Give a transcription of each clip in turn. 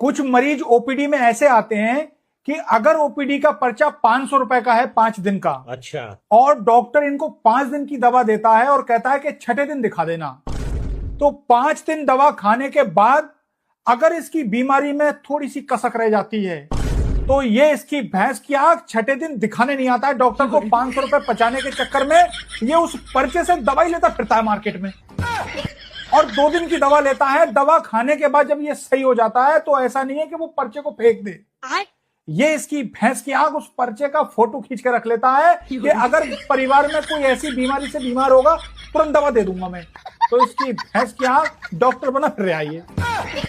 कुछ मरीज ओपीडी में ऐसे आते हैं कि अगर ओपीडी का पर्चा 500 रुपए का है 5 दिन का, अच्छा, और डॉक्टर इनको 5 दिन की दवा देता है और कहता है कि छठे दिन दिखा देना, तो 5 दिन दवा खाने के बाद अगर इसकी बीमारी में थोड़ी सी कसक रह जाती है तो ये इसकी भैंस की आंख छठे दिन दिखाने नहीं आता है। डॉक्टर को 500 रुपए बचाने के चक्कर में ये उस पर्चे से दवाई लेता फिरता है मार्केट में, और 2 दिन की दवा लेता है। दवा खाने के बाद जब ये सही हो जाता है तो ऐसा नहीं है कि वो पर्चे को फेंक दे, ये इसकी भैंस की आंख उस पर्चे का फोटो खींच के रख लेता है कि अगर परिवार में कोई ऐसी बीमारी से बीमार होगा तुरंत दवा दे दूंगा मैं। तो इसकी भैंस की आंख डॉक्टर बना फिर आई है।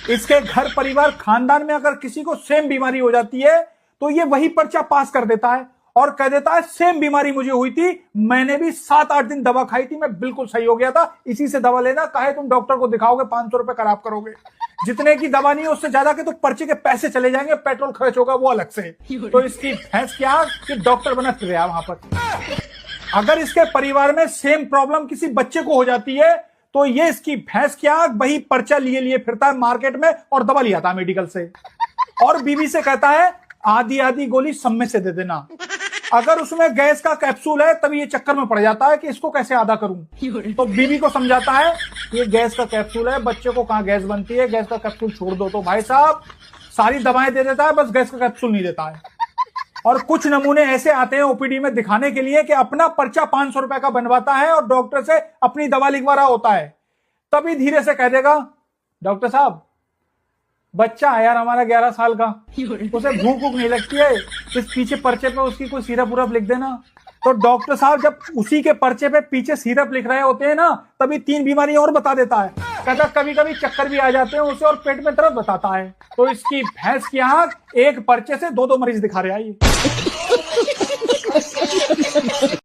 इसके घर परिवार खानदान में अगर किसी को सेम बीमारी हो जाती है तो ये वही पर्चा पास कर देता है और कह देता है सेम बीमारी मुझे हुई थी, मैंने भी 7-8 दिन दवा खाई थी, मैं बिल्कुल सही हो गया था, इसी से दवा लेना। काहे तुम डॉक्टर को दिखाओगे 500 रुपए खराब करोगे, जितने की दवा नहीं है उससे ज्यादा के तो पर्चे के पैसे चले जाएंगे, पेट्रोल खर्च होगा वो अलग से। तो इसकी भैंस क्या कि डॉक्टर बना फिर रहा वहां पर। अगर इसके परिवार में सेम प्रॉब्लम किसी बच्चे को हो जाती है तो ये इसकी भैंस क्या वही पर्चा लिए लिए फिरता है मार्केट में और दवा लिया था मेडिकल से, और बीवी से कहता है आधी आधी गोली सब में से दे देना। अगर उसमें गैस का कैप्सूल है तभी ये चक्कर में पड़ जाता है कि इसको कैसे आधा करूं, तो बीवी को समझाता है ये गैस का कैप्सूल है, बच्चे को कहां गैस बनती है, गैस का कैप्सूल छोड़ दो। तो भाई साहब सारी दवाएं दे देता है, बस गैस का कैप्सूल नहीं देता है। और कुछ नमूने ऐसे आते हैं ओपीडी में दिखाने के लिए कि अपना पर्चा 500 रुपए का बनवाता है और डॉक्टर से अपनी दवा लिखवा रहा होता है, तभी धीरे से कह देगा डॉक्टर साहब बच्चा है यार हमारा 11 साल का, उसे भूख भूख नहीं लगती है, इस पीछे पर्चे पे उसकी कोई सिरप उरप लिख देना। तो डॉक्टर साहब जब उसी के पर्चे पे पीछे सिरप लिख रहे होते हैं ना तभी 3 बीमारी और बता देता है, कहता कभी कभी चक्कर भी आ जाते हैं उसे और पेट में दर्द बताता है। तो इसकी भैंस की आंख एक पर्चे से 2-2 मरीज दिखा रहा है ये।